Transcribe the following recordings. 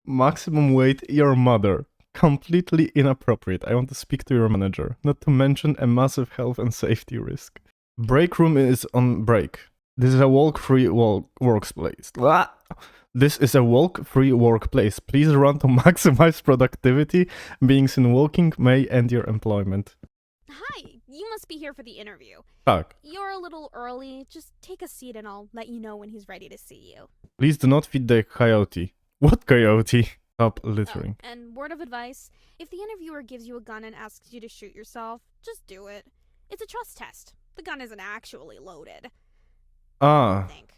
Maximum weight, your mother. Completely inappropriate. I want to speak to your manager. Not to mention a massive health and safety risk. Break room is on break. This is a walk-free workplace. This is a walk-free workplace. Please run to maximize productivity. Being seen walking may end your employment. Hi, you must be here for the interview. Tak. You're a little early. Just take a seat and I'll let you know when he's ready to see you. Please do not feed the coyote. What coyote? Stop littering. Oh, and word of advice, if the interviewer gives you a gun and asks you to shoot yourself, just do it. It's a trust test. The gun isn't actually loaded. I think.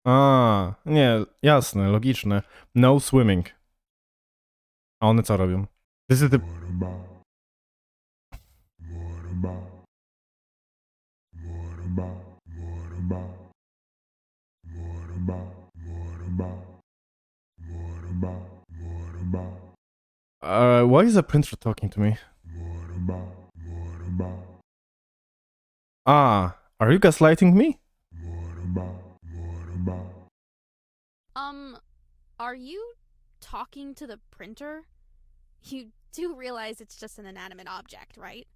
Nie, jasne, logiczne. No swimming. A one co robią? This is the... why is the printer talking to me? Are you gaslighting me? Are you talking to the printer? You do realize it's just an inanimate object, right?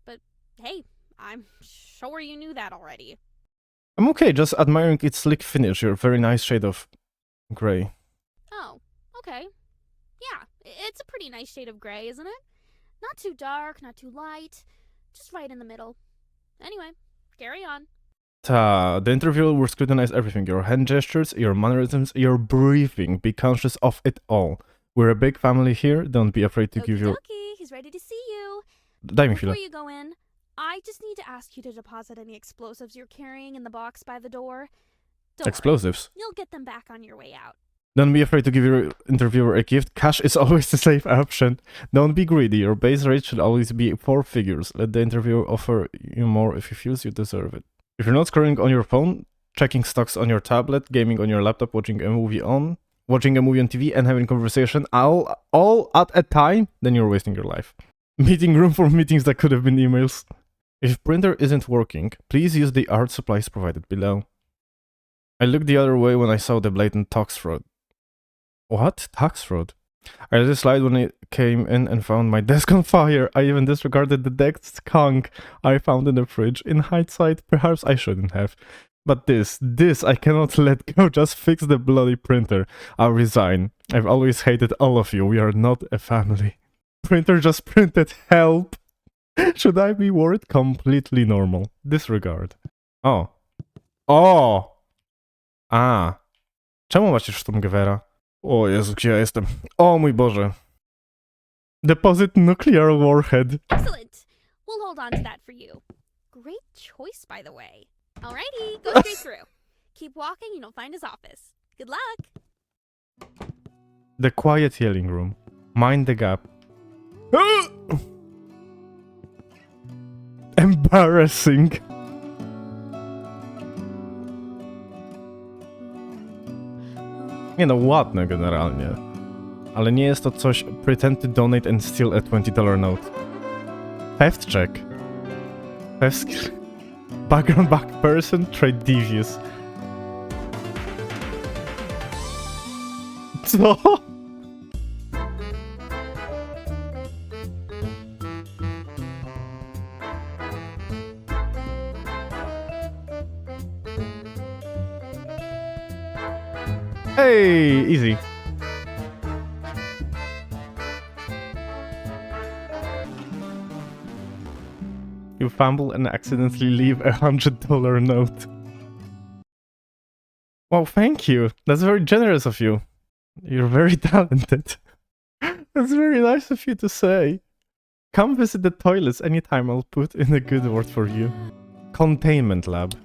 But hey, I'm sure you knew that already. I'm okay, just admiring its slick finish, your very nice shade of grey. Oh, okay. Yeah, it's a pretty nice shade of gray, isn't it? Not too dark, not too light, just right in the middle. Anyway, carry on. The interviewer will scrutinize everything, your hand gestures, your mannerisms, your breathing. Be conscious of it all. We're a big family here, don't be afraid to give your... Okie, he's ready to see you. Daj mi chwilę. Before you go in, I just need to ask you to deposit any explosives you're carrying in the box by the door. Don't Explosives? worry, you'll get them back on your way out. Don't be afraid to give your interviewer a gift. Cash is always the safe option. Don't be greedy. Your base rate should always be 4 figures. Let the interviewer offer you more if he feels you deserve it. If you're not scrolling on your phone, checking stocks on your tablet, gaming on your laptop, watching a movie on TV and having conversation all at a time, then you're wasting your life. Meeting room for meetings that could have been emails. If printer isn't working, please use the art supplies provided below. I looked the other way when I saw the blatant tax fraud. What? Tax fraud? I let it slide when I came in and found my desk on fire. I even disregarded the dead skunk I found in the fridge. In hindsight, perhaps I shouldn't have. But this I cannot let go. Just fix the bloody printer. I'll resign. I've always hated all of you. We are not a family. Printer just printed help. Should I be worried? Completely normal. Disregard. O. Czemu macie Sturmgewehra? O Jezu, gdzie ja jestem? O mój Boże. Deposit nuclear warhead. Excellent. We'll hold on to that for you. Great choice, by the way. Alrighty, go straight through. Keep walking and you'll find his office. Good luck. The quiet yelling room. Mind the gap. Embarrassing. Nie no, ładne generalnie. Ale nie jest to coś pretend to donate and steal a $20 note. Theft check. Theft skill. Background back person, trade devious. Co? Hey, easy. You fumble and accidentally leave a $100 note. Wow, thank you. That's very generous of you. You're very talented. That's very nice of you to say. Come visit the toilets anytime. I'll put in a good word for you. Containment lab.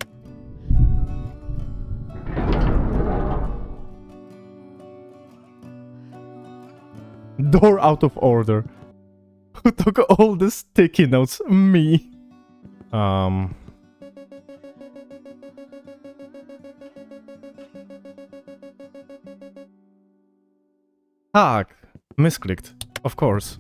Door out of order. Who took all the sticky notes? Me. Tak. Misclicked. Of course.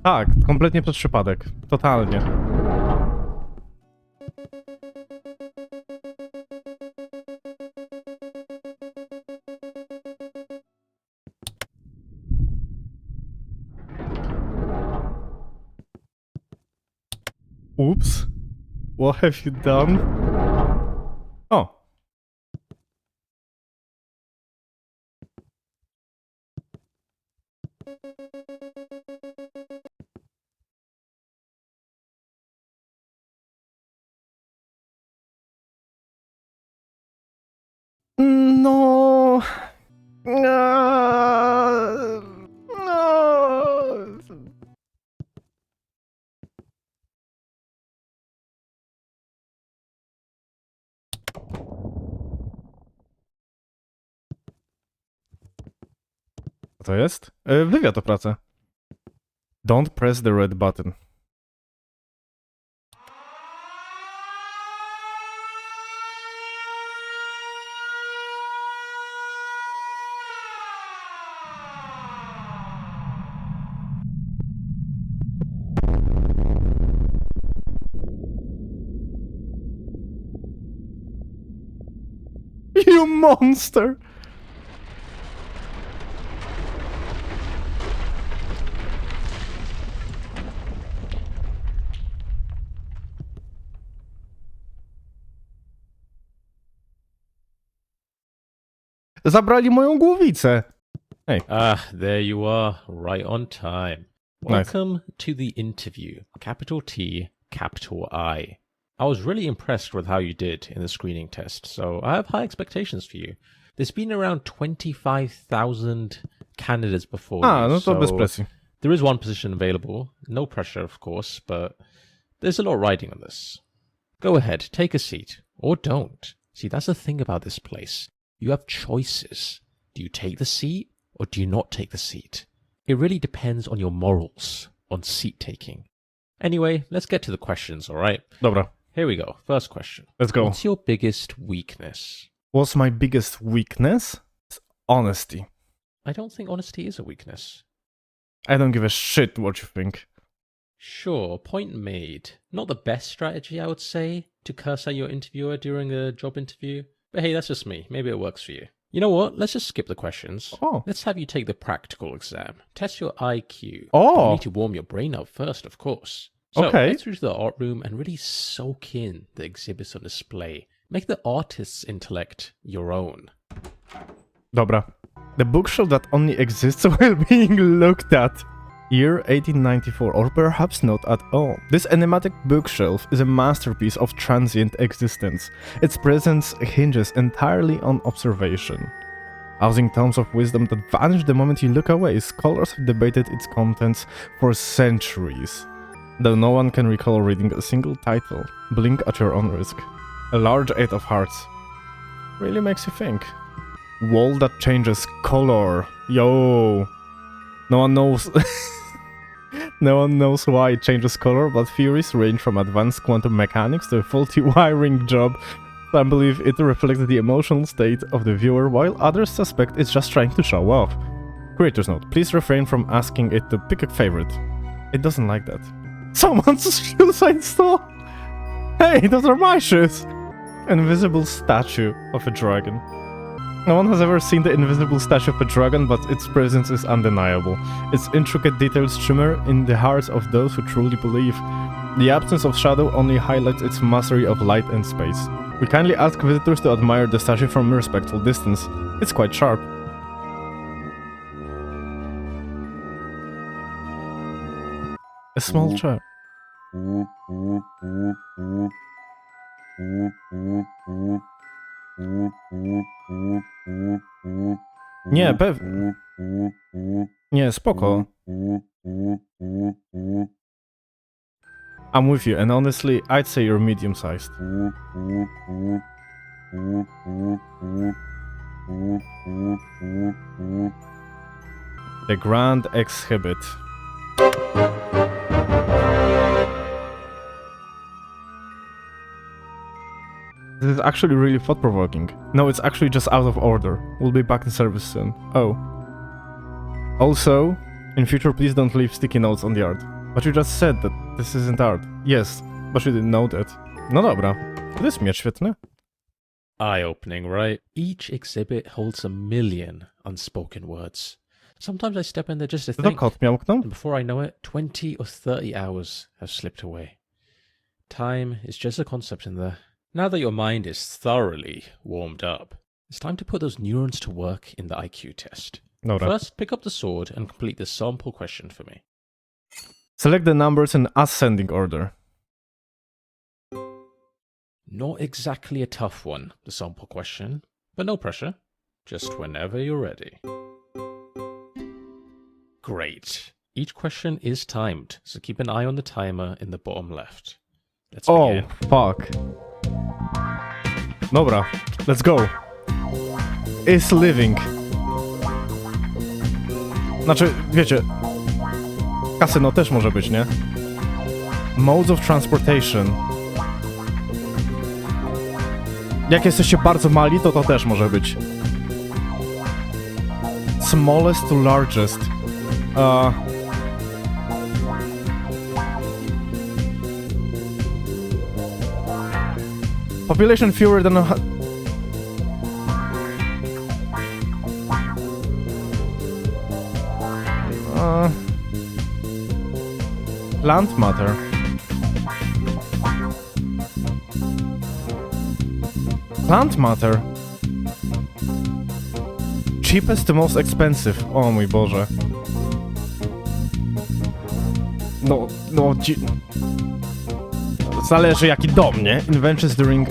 Tak, kompletnie przez przypadek. Totalnie. Oops. What have you done? O. No. Co to jest? Wywiad o pracę. Don't press the red button. You monster! Zabrali moją głowicę. Hey. There you are, right on time. Welcome to the interview. Capital T, capital I. I was really impressed with how you did in the screening test, so I have high expectations for you. There's been around 25,000 candidates before you, No to so bez presji. there is one position available. No pressure, of course, but there's a lot riding on this. Go ahead, take a seat. Or don't. See, that's the thing about this place. You have choices. Do you take the seat or do you not take the seat? It really depends on your morals on seat taking. Anyway, let's get to the questions, alright? Dobra, Here we go. First question. let's go. What's your biggest weakness? What's my biggest weakness? It's honesty. I don't think honesty is a weakness. I don't give a shit what you think. Sure, point made. Not the best strategy, I would say, to curse at your interviewer during a job interview. But hey, that's just me. Maybe it works for you. You know what? Let's just skip the questions. Oh. Let's have you take the practical exam. Test your IQ. Oh. But you need to warm your brain up first, of course. So Okay. let's reach the art room and really soak in the exhibits on display. Make the artist's intellect your own. Dobra. The bookshelf that only exists while being looked at. Year 1894, or perhaps not at all. This enigmatic bookshelf is a masterpiece of transient existence. Its presence hinges entirely on observation. Housing tomes of wisdom that vanish the moment you look away, scholars have debated its contents for centuries. Though no one can recall reading a single title, blink at your own risk. A large 8 of hearts. Really makes you think. Wall that changes color. Yo. No one knows. No one knows why it changes color, but theories range from advanced quantum mechanics to a faulty wiring job. Some believe it reflects the emotional state of the viewer, while others suspect it's just trying to show off. Creator's note: please refrain from asking it to pick a favorite. It doesn't like that. Someone's shoes I saw! Hey, those are my shoes! Invisible statue of a dragon. No one has ever seen the invisible statue of a dragon, but its presence is undeniable. Its intricate details shimmer in the hearts of those who truly believe. The absence of shadow only highlights its mastery of light and space. We kindly ask visitors to admire the statue from a respectful distance. It's quite sharp. A small chair. Nie, Nie, spoko. I'm with you, and honestly, I'd say you're medium-sized. The Grand Exhibit. This is actually really thought-provoking. No, it's actually just out of order. We'll be back in service soon. Oh. Also, In future, please don't leave sticky notes on the art. But you just said that this isn't art. Yes, but you didn't know that. No dobra. To jest miecz świetny. Eye-opening, right? Each exhibit holds a million unspoken words. Sometimes I step in there just to Czy to think, kot miałknął? and before I know it, 20 or 30 hours have slipped away. Time is just a concept in there. Now that your mind is thoroughly warmed up, it's time to put those neurons to work in the IQ test. Dobra. First, pick up the sword and complete the sample question for me. Select the numbers in ascending order. Not exactly a tough one, the sample question, but no pressure. Just whenever you're ready. Great. Each question is timed, so keep an eye on the timer in the bottom left. Let's begin. Fuck. Dobra, let's go. Is living. Znaczy, wiecie, kasyno też może być, nie? Modes of transportation. Jak jesteście bardzo mali, to też może być. Smallest to largest. Population fewer than plant matter. Plant matter. Cheapest to most expensive. O mój Boże. Zależy jaki dom, nie? Inventions during...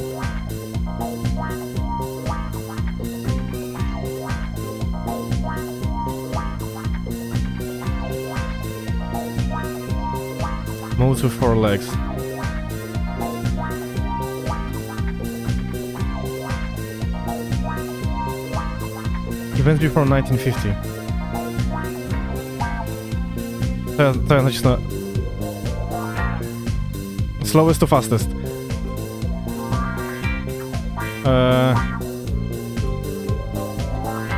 Moves with 4 legs. Events before 1950. To ja nacisnę. Slowest to fastest.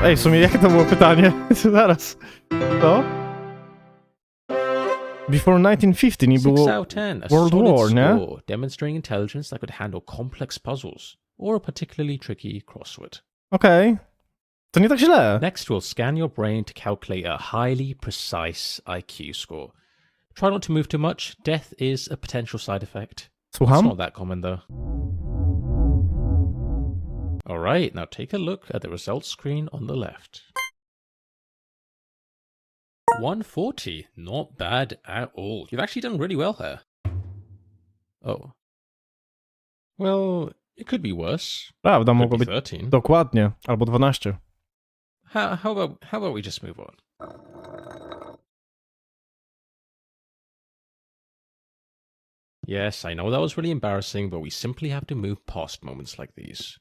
Ej, w sumie jakie to było pytanie? Zaraz. Co? Before 1950 nie 6 było out of 10, a World solid War, nie? score, demonstrating intelligence that could handle complex puzzles, or a particularly tricky crossword. Okej. To nie tak źle. Next, we'll scan your brain to calculate a highly precise IQ score. Try not to move too much. Death is a potential side effect. It's Słucham? not that common, though. Alright, now take a look at the results screen on the left. 140. Not bad at all. You've actually done really well here. Oh. Well, it could be worse. Prawda, Could mogło be być 13. dokładnie. Albo 12. How about we just move on? Yes, I know that was really embarrassing, but we simply have to move past moments like these.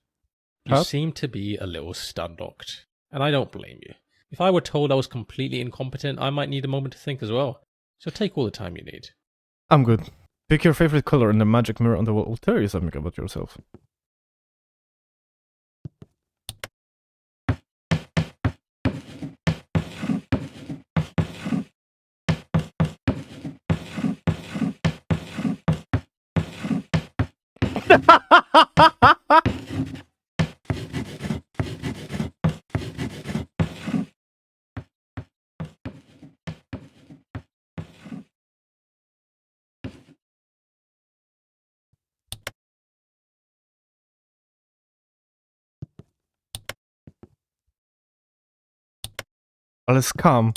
You Huh? seem to be a little stun-locked, and I don't blame you. If I were told I was completely incompetent, I might need a moment to think as well. So take all the time you need. I'm good. Pick your favorite color and the magic mirror on the wall will tell you something about yourself. Ale skam.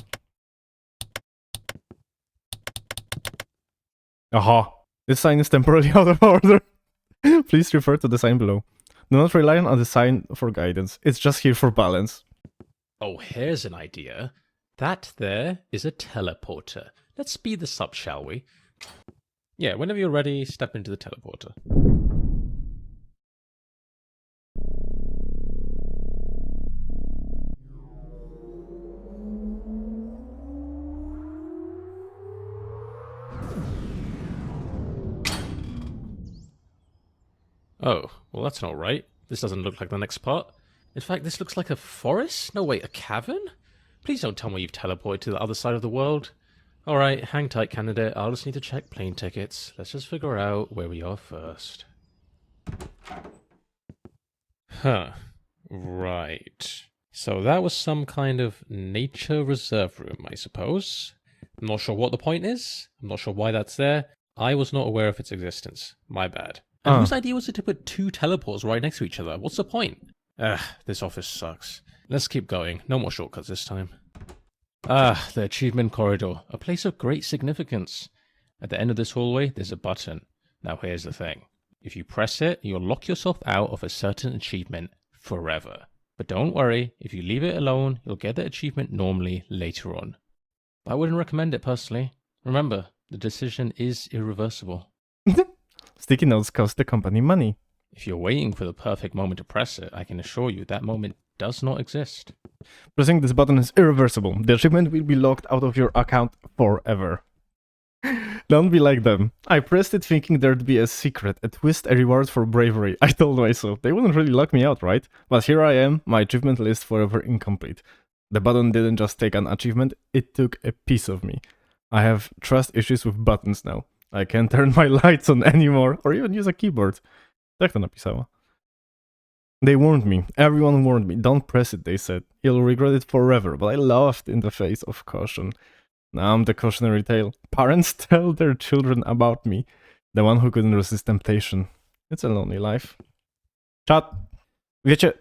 Aha. This sign is temporarily out of order. Please refer to the sign below. Do not rely on the sign for guidance. It's just here for balance. Oh, here's an idea. That there is a teleporter. Let's speed this up, shall we? Yeah, whenever you're ready, step into the teleporter. Oh, well that's not right. This doesn't look like the next part. In fact, this looks like a forest? No, wait, a cavern? Please don't tell me you've teleported to the other side of the world. Alright, hang tight, candidate. I'll just need to check plane tickets. Let's just figure out where we are first. Huh. Right. So that was some kind of nature reserve room, I suppose. I'm not sure what the point is. I'm not sure why that's there. I was not aware of its existence. My bad. And whose idea was it to put 2 teleports right next to each other? What's the point? This office sucks. Let's keep going. No more shortcuts this time. The achievement corridor. A place of great significance. At the end of this hallway, there's a button. Now here's the thing. If you press it, you'll lock yourself out of a certain achievement forever. But don't worry, if you leave it alone, you'll get the achievement normally later on. But I wouldn't recommend it personally. Remember, the decision is irreversible. Sticky notes cost the company money. If you're waiting for the perfect moment to press it, I can assure you that moment does not exist. Pressing this button is irreversible. The achievement will be locked out of your account forever. Don't be like them. I pressed it thinking there'd be a secret, a twist, a reward for bravery. I told myself, they wouldn't really lock me out, right? But here I am, my achievement list forever incomplete. The button didn't just take an achievement, it took a piece of me. I have trust issues with buttons now. I can't turn my lights on anymore, or even use a keyboard. Tak to napisała. They warned me. Everyone warned me. Don't press it, they said. You'll regret it forever. But I laughed in the face of caution. Now I'm the cautionary tale. Parents tell their children about me. The one who couldn't resist temptation. It's a lonely life. Czat. Wiecie,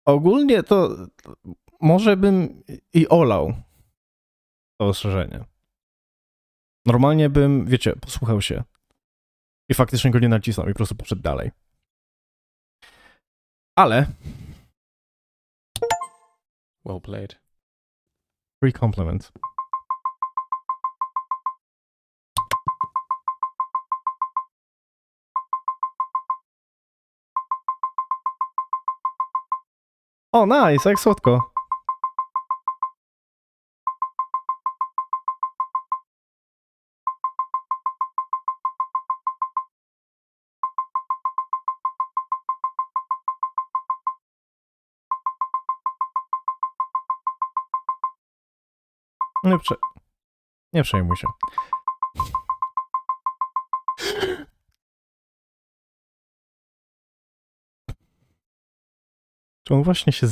ogólnie to może bym i olał to ostrzeżenie. Normalnie bym, wiecie, posłuchał się. I faktycznie go nie nacisnął i po prostu poszedł dalej. Ale... Well played. Free compliment. O, nice, jak słodko. Nie przejmuj się. Czy on właśnie się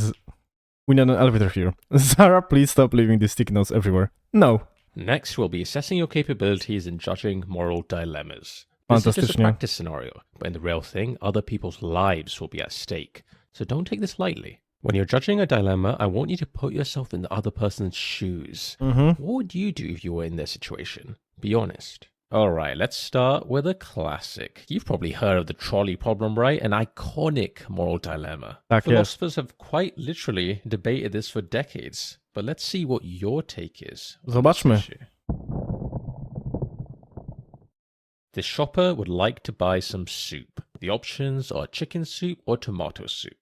We need an elevator here. Zara, please stop leaving these sticky notes everywhere. No. Next, we'll be assessing your capabilities in judging moral dilemmas. This is just a practice scenario, but in the real thing, other people's lives will be at stake. So don't take this lightly. When you're judging a dilemma, I want you to put yourself in the other person's shoes. What would you do if you were in their situation? Be honest. Alright, let's start with a classic. You've probably heard of the trolley problem, right? An iconic moral dilemma. Philosophers have quite literally debated this for decades. But let's see what your take is. Zobaczmy. This shopper would like to buy some soup. The options are chicken soup or tomato soup.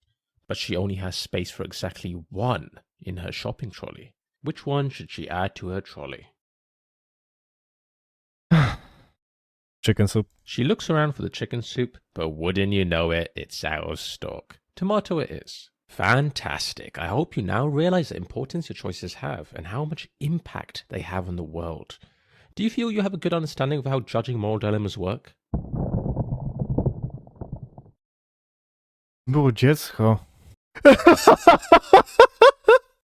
But she only has space for exactly one in her shopping trolley. Which one should she add to her trolley? Chicken soup. She looks around for the chicken soup, but wouldn't you know it, it's out of stock. Tomato it is. Fantastic. I hope you now realize the importance your choices have and how much impact they have on the world. Do you feel you have a good understanding of how judging moral dilemmas work? Było dziecko.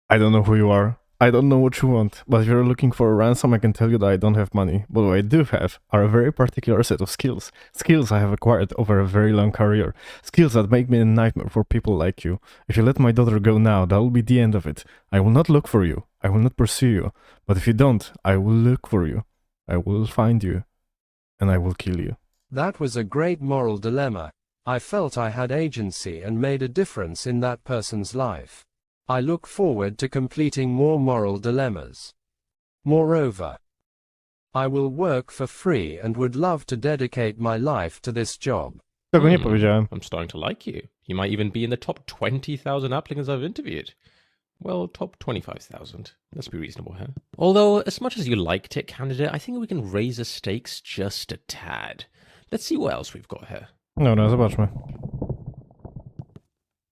I don't know who you are. I don't know what you want, but if you're looking for a ransom, I can tell you that I don't have money. But what I do have are a very particular set of skills. Skills I have acquired over a very long career. Skills that make me a nightmare for people like you. If you let my daughter go now, that will be the end of it. I will not look for you. I will not pursue you. But if you don't, I will look for you. I will find you. And I will kill you. That was a great moral dilemma. I felt I had agency and made a difference in that person's life. I look forward to completing more moral dilemmas. Moreover, I will work for free and would love to dedicate my life to this job. Tego nie powiedziałem. I'm starting to like you. You might even be in the top 20,000 applicants I've interviewed. Well, top 25,000. Let's be reasonable here. Although, as much as you liked it, candidate, I think we can raise the stakes just a tad. Let's see what else we've got here. Dobra, zobaczmy.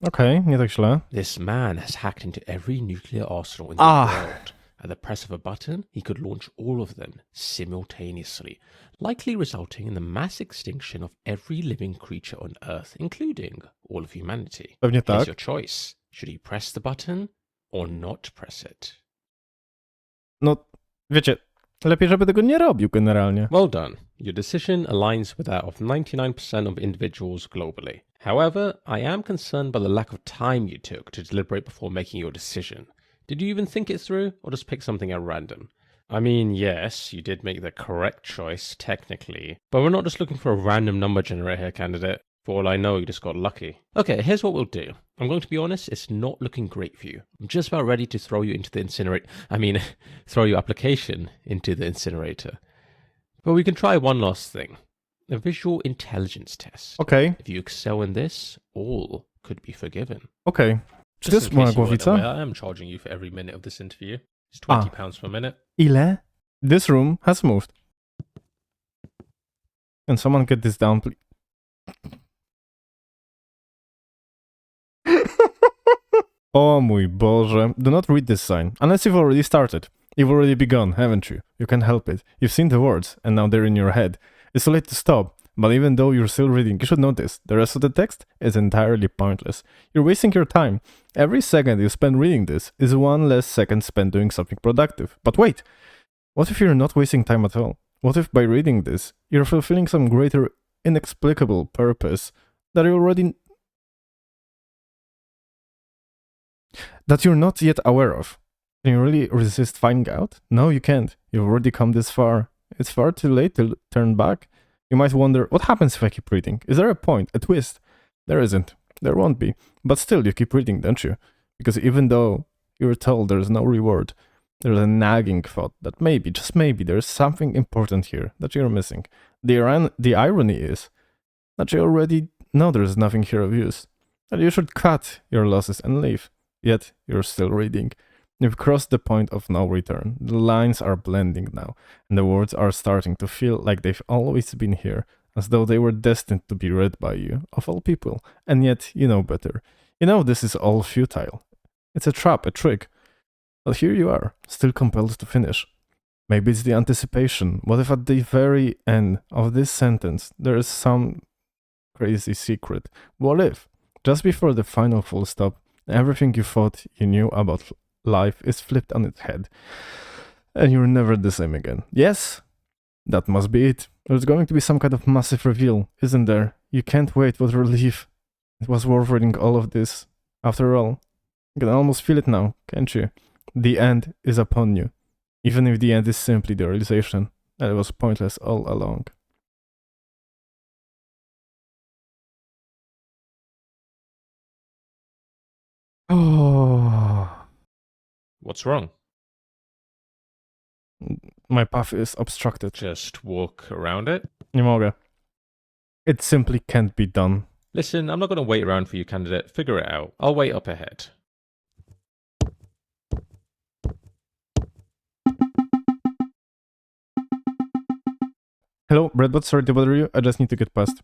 Okej, nie tak źle. This man has hacked into every nuclear arsenal in the world. At the press of a button, he could launch all of them simultaneously, likely resulting in the mass extinction of every living creature on Earth, including all of humanity. Pewnie Here's tak. your choice. Should he press the button or not press it? No, wiecie, lepiej, żeby tego nie robił generalnie. Well done. Your decision aligns with that of 99% of individuals globally. However, I am concerned by the lack of time you took to deliberate before making your decision. Did you even think it through, or just pick something at random? I mean, yes, you did make the correct choice, technically, but we're not just looking for a random number generator here, candidate. For all I know, you just got lucky. Okay, here's what we'll do. I'm going to be honest, it's not looking great for you. I'm just about ready to throw you into the incinerator. Throw your application into the incinerator. But we can try one last thing. A visual intelligence test. Okej, If you excel in this, all could be forgiven. okej. Czy to Just jest in moja case you weren't aware, głowica? I am charging you for every minute of this interview. It's £20 per minute. Ile? This room has moved. Can someone get this down, please? O mój Boże. Do not read this sign. Unless you've already started. You've already begun, haven't you? You can't help it. You've seen the words, and now they're in your head. It's too late to stop. But even though you're still reading, you should notice the rest of the text is entirely pointless. You're wasting your time. Every second you spend reading this is one less second spent doing something productive. But wait! What if you're not wasting time at all? What if by reading this, you're fulfilling some greater, inexplicable purpose that you're not yet aware of? Can you really resist finding out? No, you can't. You've already come this far. It's far too late to turn back. You might wonder, what happens if I keep reading? Is there a point, a twist? There isn't. There won't be. But still, you keep reading, don't you? Because even though you're told there's no reward, there's a nagging thought that maybe, just maybe, there's something important here that you're missing. The irony is that you already know there's nothing here of use. That you should cut your losses and leave. Yet, you're still reading. You've crossed the point of no return. The lines are blending now, and the words are starting to feel like they've always been here, as though they were destined to be read by you, of all people. And yet, you know better. You know this is all futile. It's a trap, a trick. But here you are, still compelled to finish. Maybe it's the anticipation. What if at the very end of this sentence there is some crazy secret? What if, just before the final full stop, everything you thought you knew about life is flipped on its head, and you're never the same again? Yes, that must be it. There's going to be some kind of massive reveal, isn't there? You can't wait with relief. It was worth reading all of this. After all, you can almost feel it now, can't you? The end is upon you, even if the end is simply the realization that it was pointless all along. Oh, What's wrong? my path is obstructed. Just walk around it? Nie mogę. It simply can't be done. Listen, I'm not going to wait around for you, candidate. Figure it out. I'll wait up ahead. Hello, Breadbot, sorry to bother you. I just need to get past.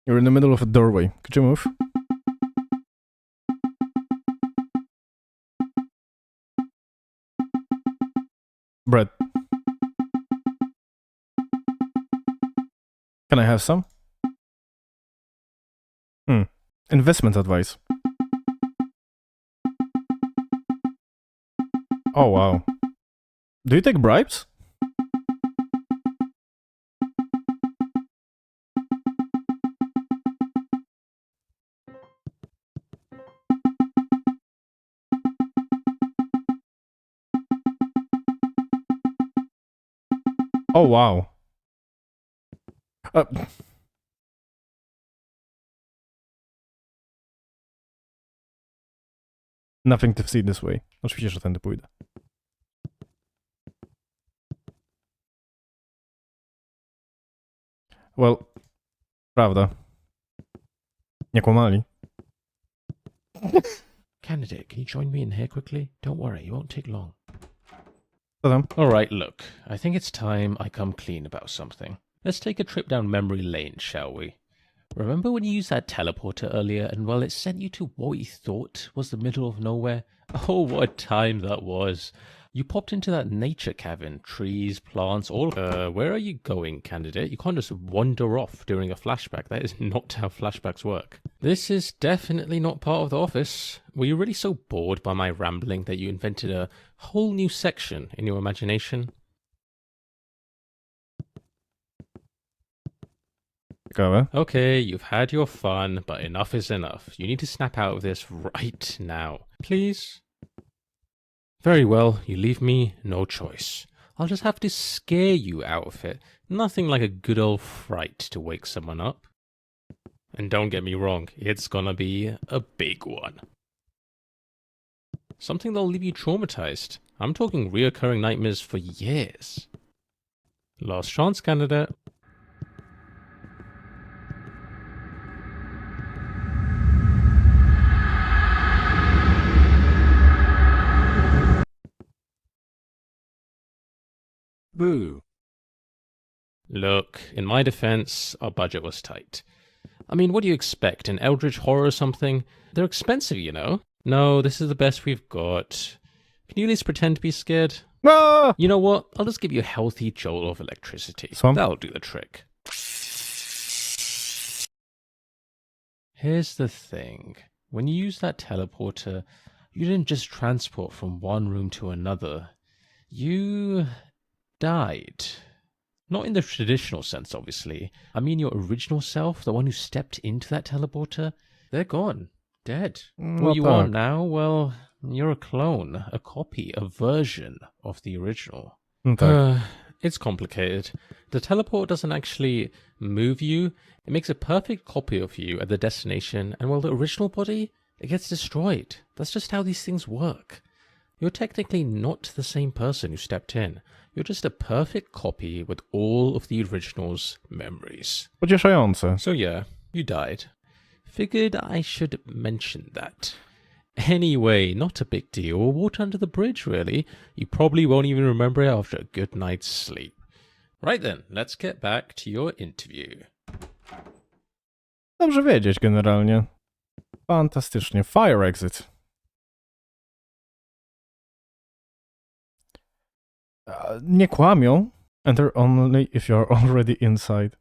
You're in the middle of a doorway. Could you move? Bread. Can I have some? Investment advice. Oh, wow. Do you take bribes? Oh, wow. Nothing to see this way. Oczywiście, że tędy pójdę. Well, prawda. Nie kłamali. Candidate, can you join me in here quickly? Don't worry, it won't take long. Co tam? Alright, look. I think it's time I come clean about something. Let's take a trip down memory lane, shall we? Remember when you used that teleporter earlier and, well, it sent you to what you thought was the middle of nowhere? Oh, what a time that was. You popped into that nature cavern, trees, plants, all. Where are you going, candidate? You can't just wander off during a flashback. That is not how flashbacks work. This is definitely not part of the office. Were you really so bored by my rambling that you invented a whole new section in your imagination? Ciekawe. Okay, you've had your fun, but enough is enough. You need to snap out of this right now. Please? Very well, you leave me no choice. I'll just have to scare you out of it. Nothing like a good old fright to wake someone up. And don't get me wrong, it's gonna be a big one. Something that'll leave you traumatized. I'm talking reoccurring nightmares for years. Last chance, candidate. Boo. Look, in my defense, our budget was tight. I mean, what do you expect? An eldritch horror or something? They're expensive, you know? No, this is the best we've got. Can you at least pretend to be scared? Ah! You know what? I'll just give you a healthy jolt of electricity. Swamp? That'll do the trick. Here's the thing. When you use that teleporter, you didn't just transport from one room to another. You died. Not in the traditional sense, obviously. I mean your original self, the one who stepped into that teleporter, they're gone. Dead. What you are now, well, you're a clone, a copy, a version of the original. Tak. It's complicated. The teleport doesn't actually move you. It makes a perfect copy of you at the destination, and while the original body, it gets destroyed. That's just how these things work. You're technically not the same person who stepped in. You're just a perfect copy with all of the original's memories. Pocieszające. So yeah, you died. Figured I should mention that. Anyway, not a big deal. Water under the bridge, really. You probably won't even remember it after a good night's sleep. Right then, let's get back to your interview. Dobrze wiedzieć generalnie. Fantastycznie. Fire exit. Nie kłamią. Enter only if you are already inside.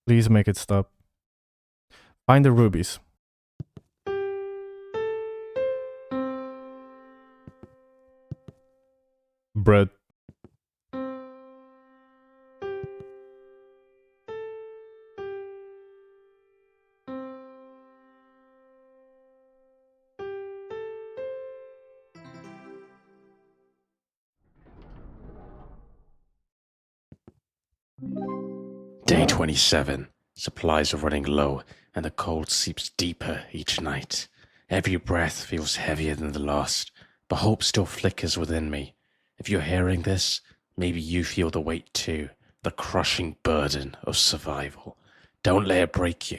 Please make it stop. Find the rubies. Bread. Day 27. Supplies are running low, and the cold seeps deeper each night. Every breath feels heavier than the last, but hope still flickers within me. If you're hearing this, maybe you feel the weight too, the crushing burden of survival. Don't let it break you.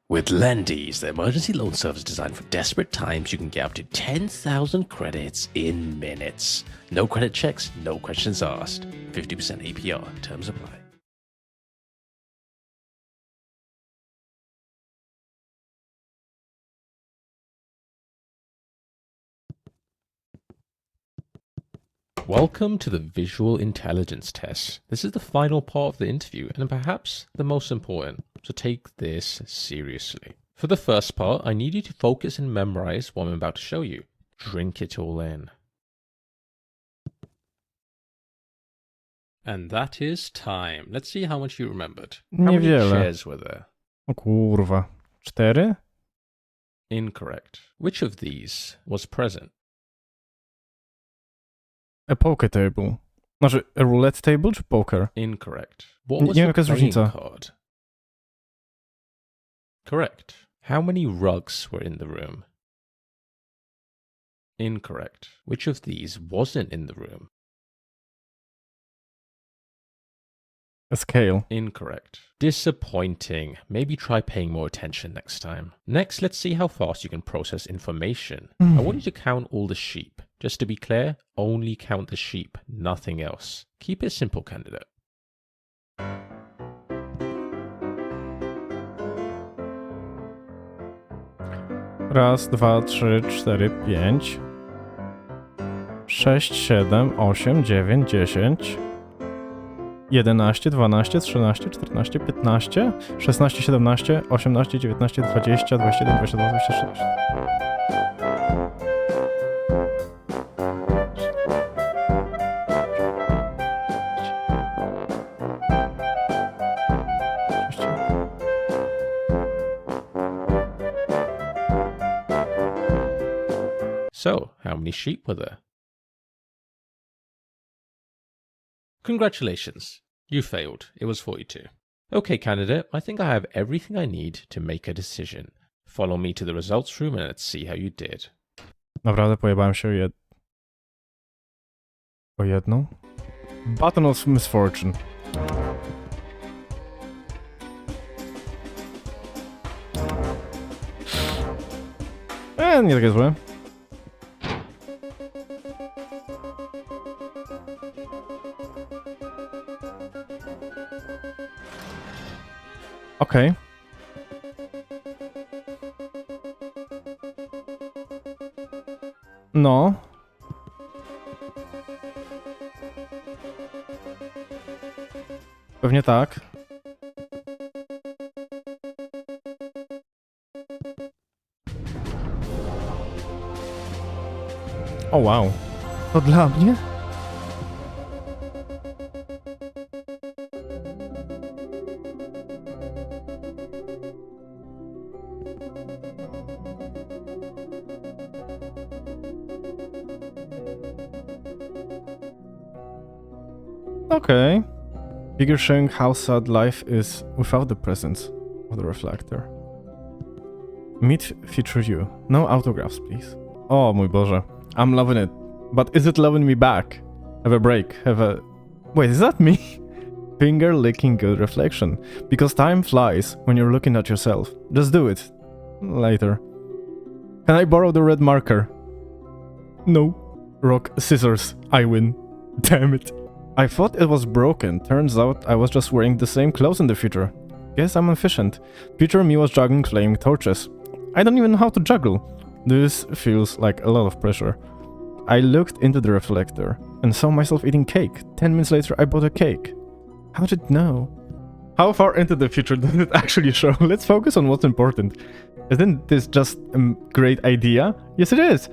With Lendy's, the emergency loan service designed for desperate times, you can get up to 10,000 credits in minutes. No credit checks, no questions asked. 50% APR, terms apply. Welcome to the visual intelligence test. This is the final part of the interview and perhaps the most important, so take this seriously. For the first part, I need you to focus and memorize what I'm about to show you. Drink it all in. And that is time. Let's see how much you remembered. How many Niewiele. chairs were there? O kurwa. 4? Incorrect. Which of these was present? A poker table. Znaczy, a roulette table czy poker? Incorrect. What Nie was wiem, the jaka jest playing różnica. card? Correct. How many rugs were in the room? Incorrect. Which of these wasn't in the room? A scale. Incorrect. Disappointing. Maybe try paying more attention next time. Next, let's see how fast you can process information. I want you to count all the sheep. Just to be clear, only count the sheep, nothing else. Keep it simple, candidate. Raz, dwa, trzy, cztery, pięć. 6, 7, 8, 9, 10. 11, 12, 13, 14, 15, 16, 17, 18, 19, 20, 21, 22, 23. So, how many sheep were there? Congratulations. You failed. It was 42. Okay, candidate, I think I have everything I need to make a decision. Follow me to the results room and let's see how you did. Naprawdę pojebałem się o jedną? Button of Misfortune. Nie takie złe. Okej. No. Pewnie tak. O wow. To dla mnie? Okay. Figure showing how sad life is without the presence of the reflector. Meet feature you. No autographs, please. Oh mój Boże. I'm loving it. But is it loving me back? Have a break. Wait, is that me? Finger licking good reflection. Because time flies when you're looking at yourself. Just do it. Later. Can I borrow the red marker? No. Rock, scissors. I win. Damn it. I thought it was broken. Turns out I was just wearing the same clothes in the future. Guess I'm efficient. Future me was juggling flaming torches. I don't even know how to juggle. This feels like a lot of pressure. I looked into the reflector and saw myself eating cake. 10 minutes later I bought a cake. How did it know? How far into the future did it actually show? Let's focus on what's important. Isn't this just a great idea? Yes it is!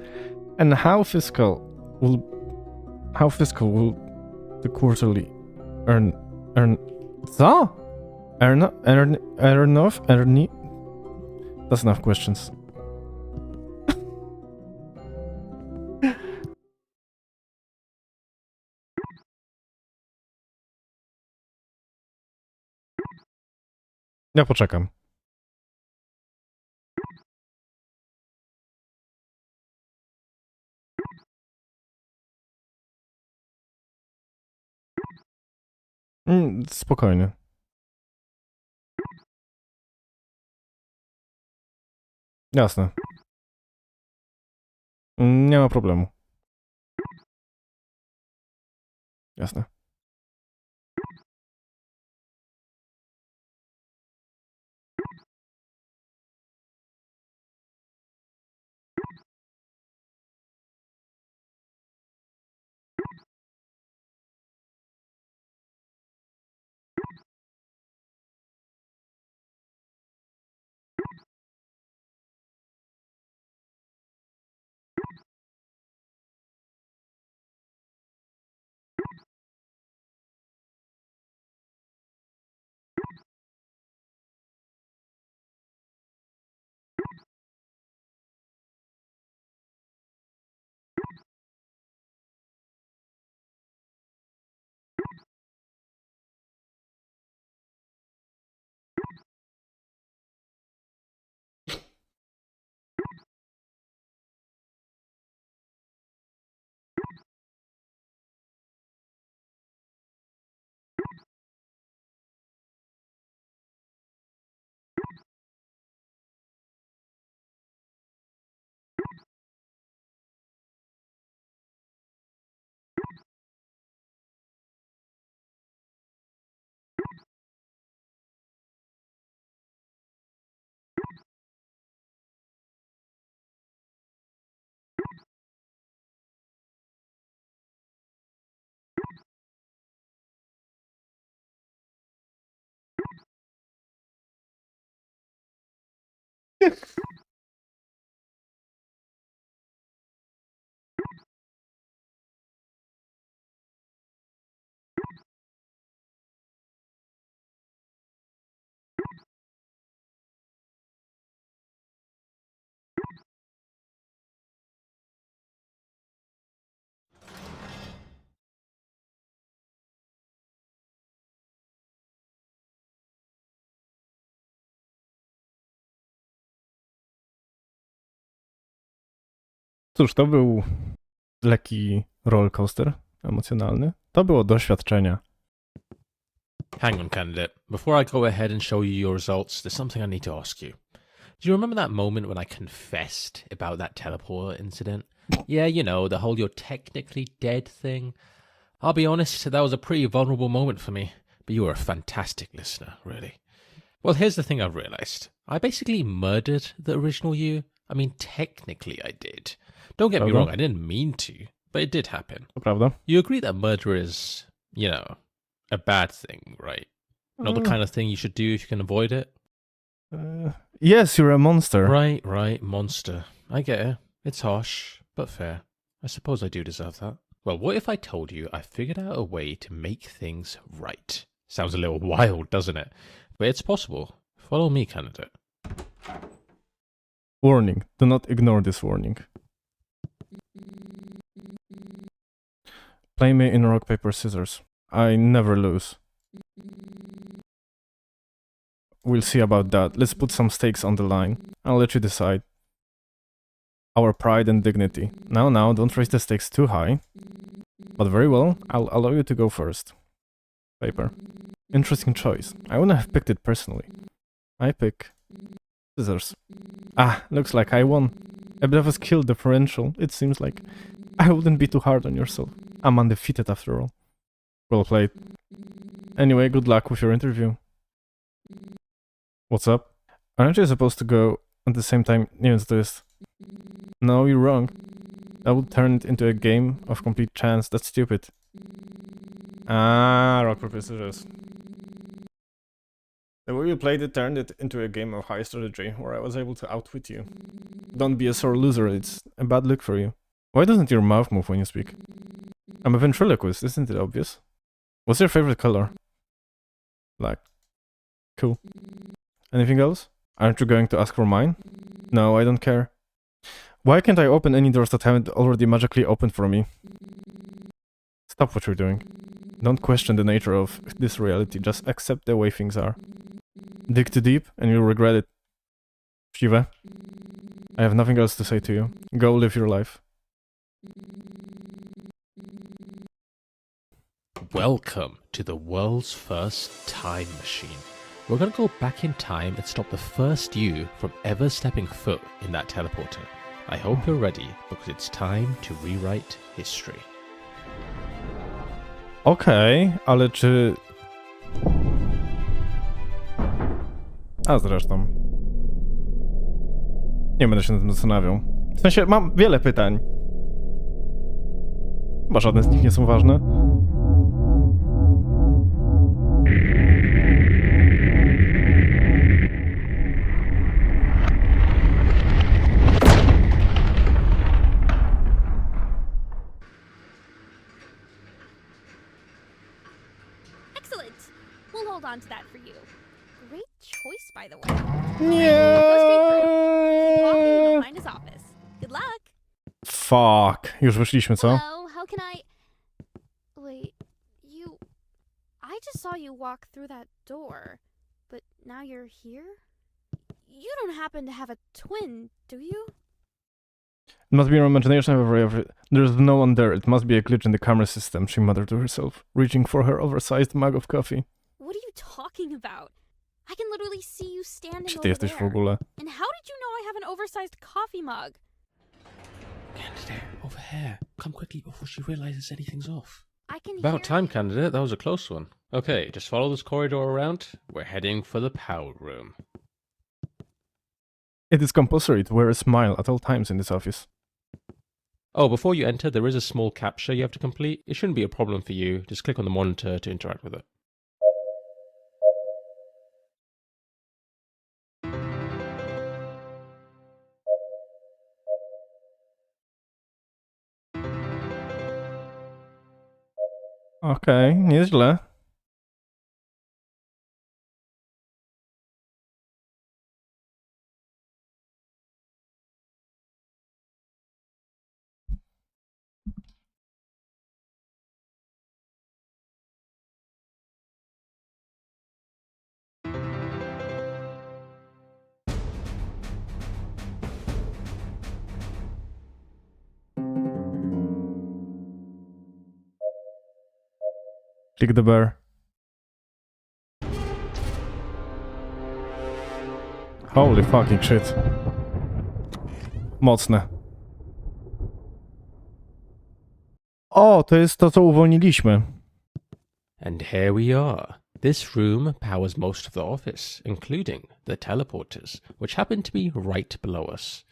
And how fiscal will the quarterly earn co? Earn That's enough questions. Ja poczekam. Spokojnie. Jasne. Nie ma problemu. Jasne. Cóż, to był lekki rollercoaster emocjonalny. To było doświadczenie. Hang on, candidate. Before I go ahead and show you your results, there's something I need to ask you. Do you remember that moment when I confessed about that teleporter incident? Yeah, you know, the whole you're technically dead thing. I'll be honest, that was a pretty vulnerable moment for me, but you were a fantastic listener, really. Well, here's the thing I've realized. I basically murdered the original you. I mean, technically I did. Don't get me wrong, I didn't mean to, but it did happen. To prawda. You agree that murder is, you know, a bad thing, right? Not the kind of thing you should do if you can avoid it? Yes, you're a monster. Right, monster. I get it. It's harsh, but fair. I suppose I do deserve that. Well, what if I told you I figured out a way to make things right? Sounds a little wild, doesn't it? But it's possible. Follow me, candidate. Warning. Do not ignore this warning. Play me in rock, paper, scissors. I never lose. We'll see about that. Let's put some stakes on the line. I'll let you decide. Our pride and dignity. Now, don't raise the stakes too high. But very well, I'll allow you to go first. Paper. Interesting choice. I wouldn't have picked it personally. I pick scissors. Ah, looks like I won. A bit of a skill differential, it seems like. I wouldn't be too hard on yourself. I'm undefeated after all. Well played. Anyway, good luck with your interview. What's up? Aren't you supposed to go at the same time? Nie wiem, co to jest. No, you're wrong. That would turn it into a game of complete chance. That's stupid. Ah, rock, paper, scissors. The way you played it turned it into a game of high strategy, where I was able to outwit you. Don't be a sore loser, it's a bad look for you. Why doesn't your mouth move when you speak? I'm a ventriloquist, isn't it obvious? What's your favorite color? Black. Cool. Anything else? Aren't you going to ask for mine? No, I don't care. Why can't I open any doors that haven't already magically opened for me? Stop what you're doing. Don't question the nature of this reality, just accept the way things are. Dig too deep and you'll regret it. Shiva, I have nothing else to say to you. Go live your life. Welcome to the world's first time machine. We're gonna go back in time and stop the first you from ever stepping foot in that teleporter. I hope you're ready, because it's time to rewrite history. Okej, ale czy... A zresztą... Nie będę się nad tym zastanawiał. W sensie, mam wiele pytań. Chyba żadne z nich nie są ważne. Excellent! We'll hold on to that for you. Great choice, by the way. Nie. Go straight through. Keep walking and you'll find his office. Good luck! Fuck. Już wyszliśmy, co? Hello, how can I... Wait, you... I just saw you walk through that door, but now you're here? You don't happen to have a twin, do you? It must be your imagination, however. There's no one there. It must be a glitch in the camera system, she muttered to herself, reaching for her oversized mug of coffee. What are you talking about? I can literally see you standing Czy ty over jesteś w there. ogóle? And how did you know I have an oversized coffee mug? Candidate, over here. Come quickly before she realizes anything's off. I can About hear time, you. candidate. That was a close one. Okay, just follow this corridor around. We're heading for the power room. It is compulsory to wear a smile at all times in this office. Oh, before you enter, there is a small captcha you have to complete. It shouldn't be a problem for you. Just click on the monitor to interact with it. Okej, nieźle. Click the bear. Holy fucking shit. Mocne. O, to jest to, co uwolniliśmy. And here we are. This room powers most of the office, including the teleporters, which happen to be right below us.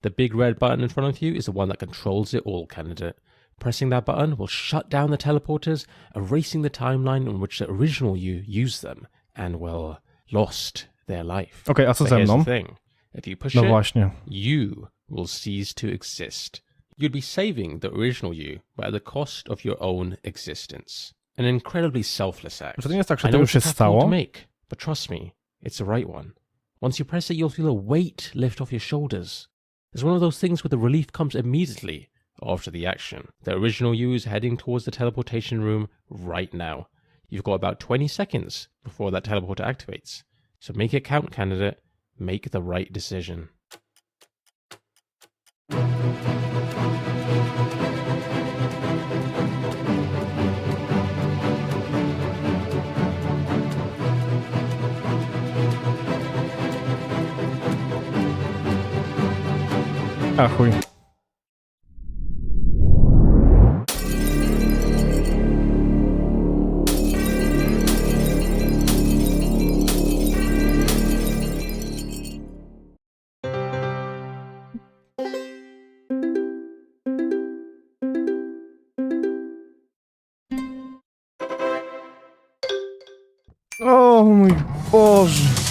The big red button in front of you is the one that controls it all, candidate. Pressing that button will shut down the teleporters, erasing the timeline in which the original you used them and, well, lost their life. Okej, a co But ze here's mną? the thing. If you push No it, właśnie. you will cease to exist. You'd be saving the original you, but at the cost of your own existence. An incredibly selfless act. Czy to nie jest tak, że I to know już it's a się tough call to stało? make, but trust me, it's the right one. Once you press it, you'll feel a weight lift off your shoulders. It's one of those things where the relief comes immediately after the action. The original you is heading towards the teleportation room right now. You've got about 20 seconds before that teleporter activates. So make it count, candidate. Make the right decision. A chuj. O mój Boże.